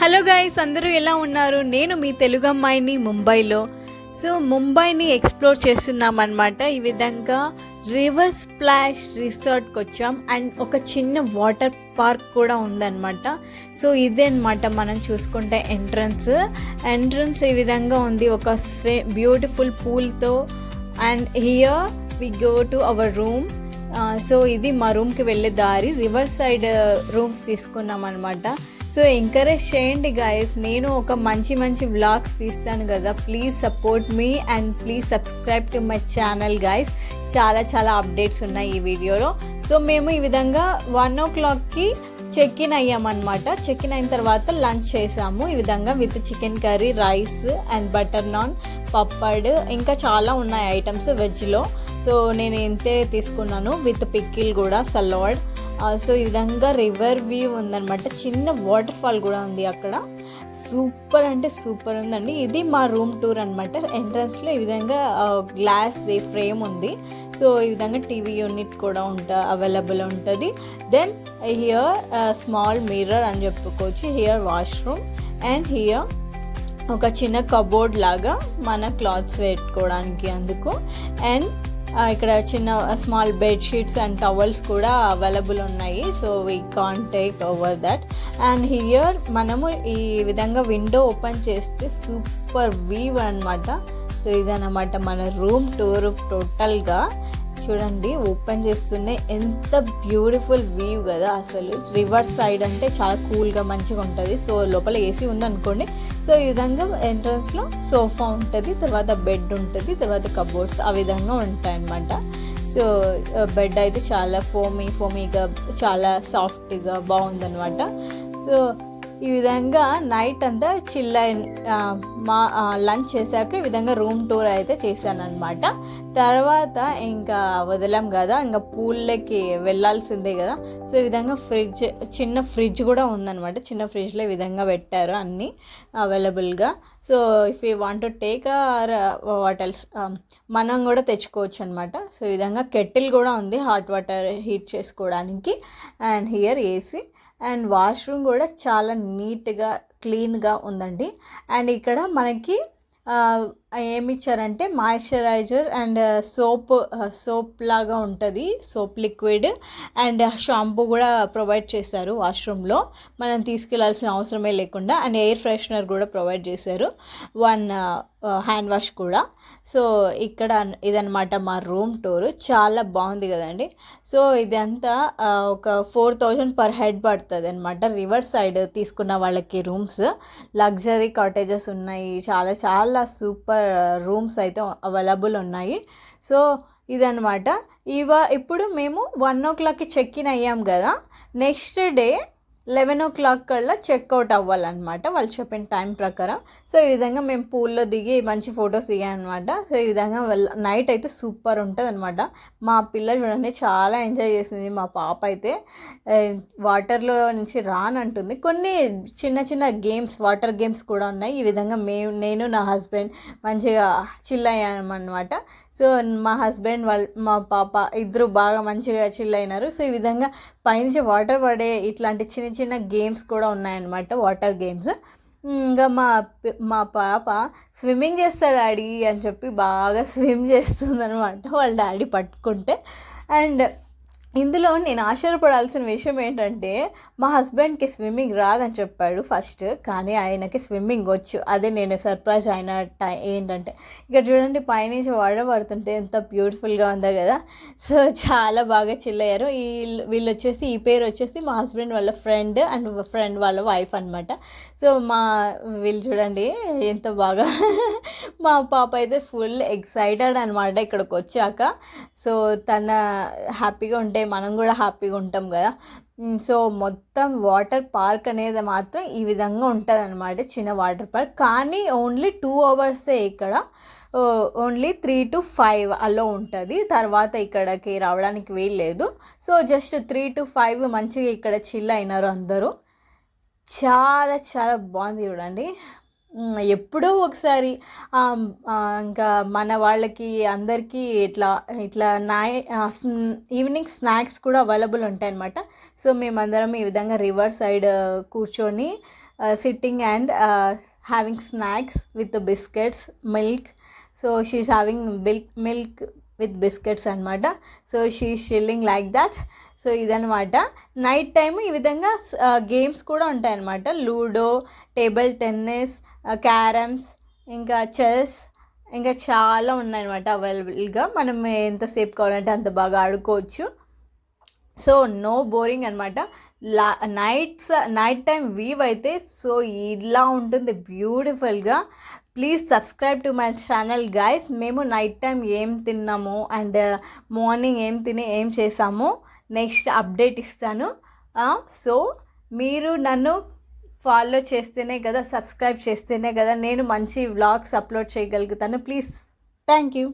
Hello guys, అందరూ ఎలా ఉన్నారు? నేను మీ తెలుగు అమ్మాయిని ముంబైలో. సో ముంబైని ఎక్స్ప్లోర్ చేస్తున్నాం అనమాట. ఈ విధంగా రివర్ స్ప్లాష్ రిసార్ట్కి వచ్చాం అండ్ ఒక చిన్న వాటర్ పార్క్ కూడా ఉందన్నమాట. సో ఇదే అనమాట మనం చూసుకుంటే ఎంట్రన్స్ ఈ విధంగా ఉంది, ఒక బ్యూటిఫుల్ పూల్తో. And here we go to our room. So ఇది మా రూమ్కి వెళ్ళే దారి. రివర్ సైడ్ రూమ్స్ తీసుకున్నాం అనమాట. సో ఎంకరేజ్ చేయండి గాయస్, నేను ఒక మంచి వ్లాగ్స్ తీస్తాను కదా. Please support me and please subscribe to my channel guys. చాలా అప్డేట్స్ ఉన్నాయి ఈ వీడియోలో. సో మేము ఈ విధంగా 1 o'clockకి చెక్ ఇన్ అయ్యామన్నమాట. చెక్ ఇన్ అయిన తర్వాత లంచ్ చేసాము ఈ విధంగా with chicken curry, rice and butter naan, pappad, ఇంకా చాలా ఉన్నాయి ఐటమ్స్ వెజ్లో. సో నేను ఇంతే తీసుకున్నాను విత్ పికిల్ కూడా, సలాడ్. సో ఈ విధంగా రివర్ వ్యూ ఉందన్నమాట. చిన్న వాటర్ ఫాల్ కూడా ఉంది అక్కడ. సూపర్ అంటే సూపర్ ఉందండి. ఇది మా రూమ్ టూర్ అనమాట. ఎంట్రన్స్లో ఈ విధంగా గ్లాస్ ఫ్రేమ్ ఉంది. సో ఈ విధంగా టీవీ యూనిట్ కూడా అవైలబుల్ ఉంటుంది. దెన్ హియర్ స్మాల్ మిర్రర్ అని చెప్పుకోవచ్చు. హియర్ వాష్రూమ్ అండ్ హియర్ ఒక చిన్న కబోర్డ్ లాగా మన క్లాత్స్ పెట్టుకోవడానికి అందుకు. అండ్ ఇక్కడ చిన్న స్మాల్ బెడ్షీట్స్ అండ్ టవల్స్ కూడా అవైలబుల్ ఉన్నాయి. So we can't take over that. And here మనము ఈ విధంగా విండో ఓపెన్ చేస్తే సూపర్ వ్యూ అనమాట. సో ఇదన్నమాట మన రూమ్ టూర్ టోటల్గా. చూడండి, ఓపెన్ చేస్తూనే ఎంత బ్యూటిఫుల్ వ్యూ కదా అసలు. రివర్ సైడ్ అంటే చాలా కూల్గా మంచిగా ఉంటుంది. సో లోపల ఏసీ ఉందనుకోండి. సో ఈ విధంగా ఎంట్రన్స్లో సోఫా ఉంటుంది, తర్వాత బెడ్ ఉంటుంది, తర్వాత కబోర్డ్స్ ఆ విధంగా ఉంటాయి అన్నమాట. సో బెడ్ అయితే చాలా ఫోమీగా చాలా సాఫ్ట్గా బాగుందన్నమాట. సో ఈ విధంగా నైట్ అంతా మా లంచ్ చేశాక ఈ విధంగా రూమ్ టూర్ అయితే చేశాను అనమాట. తర్వాత ఇంకా వదలాం కదా, ఇంకా పూల్లోకి వెళ్ళాల్సిందే కదా. సో ఈ విధంగా చిన్న ఫ్రిడ్జ్ కూడా ఉందన్నమాట. చిన్న ఫ్రిడ్జ్లో ఈ విధంగా పెట్టారు అన్నీ అవైలబుల్గా. So if you want to take what else మనం కూడా తెచ్చుకోవచ్చు అనమాట. సో ఈ విధంగా కెటిల్ కూడా ఉంది హాట్ వాటర్ హీట్ చేసుకోవడానికి. And here AC and washroom కూడా చాలా నీట్గా క్లీన్గా ఉందండి. అండ్ ఇక్కడ మనకి ఏమి ఇచ్చారంటే మాయిశ్చరైజర్ అండ్ సోప్ లాగా ఉంటుంది, సోప్ లిక్విడ్ అండ్ షాంపూ కూడా ప్రొవైడ్ చేశారు వాష్రూమ్లో, మనం తీసుకెళ్లాల్సిన అవసరమే లేకుండా. అండ్ ఎయిర్ ఫ్రెషనర్ కూడా ప్రొవైడ్ చేశారు, 1 హ్యాండ్ వాష్ కూడా. సో ఇక్కడ ఇదనమాట మా రూమ్ టూర్. చాలా బాగుంది కదండి. సో ఇదంతా ఒక 4,000 per head పడుతుంది అనమాట. రివర్ సైడ్ తీసుకున్న వాళ్ళకి రూమ్స్, లగ్జరీ కాటేజెస్ ఉన్నాయి, చాలా సూపర్ రూమ్స్ అయితే అవైలబుల్ ఉన్నాయి. సో ఇదనమాట. ఇప్పుడు మేము 1 o'clockకి చెక్ ఇన్ అయ్యాం కదా. నెక్స్ట్ డే 11 o'clock కల్లా చెక్అవుట్ అవ్వాలన్నమాట వాళ్ళు చెప్పిన టైం ప్రకారం. సో ఈ విధంగా మేము పూల్లో దిగి మంచి ఫొటోస్ దిగామన్నమాట. సో ఈ విధంగా నైట్ అయితే సూపర్ ఉంటుంది అనమాట. మా పిల్ల చూడండి చాలా ఎంజాయ్ చేసింది. మా పాప అయితే వాటర్లో నుంచి రానంటుంది. కొన్ని చిన్న గేమ్స్, వాటర్ గేమ్స్ కూడా ఉన్నాయి. ఈ విధంగా నేను నా హస్బెండ్ మంచిగా చిల్ అయ్యామన్నమాట. సో మా హస్బెండ్ మా పాప ఇద్దరు బాగా మంచిగా చిల్ అయినారు. సో ఈ విధంగా పైనుంచి వాటర్ పడే ఇట్లాంటి చిన్న గేమ్స్ కూడా ఉన్నాయన్నమాట, వాటర్ గేమ్స్. ఇంకా మా పాప స్విమ్మింగ్ చేస్తాడు డాడీ అని చెప్పి బాగా స్విమ్ చేస్తుందనమాట వాళ్ళ డాడీ పట్టుకుంటే. అండ్ ఇందులో నేను ఆశ్చర్యపడాల్సిన విషయం ఏంటంటే మా హస్బెండ్కి స్విమ్మింగ్ రాదని చెప్పాడు ఫస్ట్, కానీ ఆయనకి స్విమ్మింగ్ వచ్చు. అదే నేను సర్ప్రైజ్ అయిన ఏంటంటే ఇక్కడ చూడండి పైనుంచి పడుతుంటే ఎంత బ్యూటిఫుల్గా ఉందో కదా. సో చాలా బాగా చిల్ అయ్యారు. వీళ్ళు వచ్చేసి ఈ పేరు వచ్చేసి మా హస్బెండ్ వాళ్ళ ఫ్రెండ్ అండ్ ఫ్రెండ్ వాళ్ళ వైఫ్ అనమాట. సో వీళ్ళు చూడండి ఎంత బాగా మా పాప అయితే ఫుల్ ఎక్సైటెడ్ అనమాట ఇక్కడికి వచ్చాక. సో తన హ్యాపీగా ఉంటే మనం కూడా హ్యాపీగా ఉంటాం కదా. సో మొత్తం వాటర్ పార్క్ అనేది మాత్రం ఈ విధంగా ఉంటుంది అనమాట, చిన్న వాటర్ పార్క్. కానీ ఓన్లీ 2 hours ఇక్కడ, ఓన్లీ 3 to 5 అలో ఉంటుంది. తర్వాత ఇక్కడికి రావడానికి వీల్లేదు. సో జస్ట్ 3 to 5 మంచిగా ఇక్కడ చిల్ అయినారు అందరూ. చాలా బాగుంది చూడండి. ఎప్పుడో ఒకసారి ఇంకా మన వాళ్ళకి అందరికీ ఇట్లా ఇట్లా ఈవినింగ్ స్నాక్స్ కూడా అవైలబుల్ ఉంటాయన్నమాట. సో మేమందరం ఈ విధంగా రివర్ సైడ్ కూర్చొని sitting and having snacks with biscuits, milk. So she's having milk with biscuits అనమాట. So she's chilling like that. So ఇదనమాట. నైట్ టైం ఈ విధంగా గేమ్స్ కూడా ఉంటాయన్నమాట. లూడో, టేబుల్ టెన్నిస్, క్యారమ్స్, ఇంకా చెస్, ఇంకా చాలా ఉన్నాయన్నమాట అవైలబుల్గా. మనం ఎంతసేపు కావాలంటే అంత బాగా ఆడుకోవచ్చు. సో నో బోరింగ్ అనమాట. నైట్ టైం వ్యూ అయితే సో ఇలా ఉంటుంది బ్యూటిఫుల్గా. Please subscribe to my channel guys. మేము నైట్ టైం ఏం తిన్నాము అండ్ మార్నింగ్ ఏం చేసాము నెక్స్ట్ అప్డేట్ ఇస్తాను. సో మీరు నన్ను ఫాలో చేస్తేనే కదా, సబ్స్క్రైబ్ చేస్తేనే కదా నేను మంచి వ్లాగ్స్ అప్లోడ్ చేయగలుగుతాను. Please, thank you.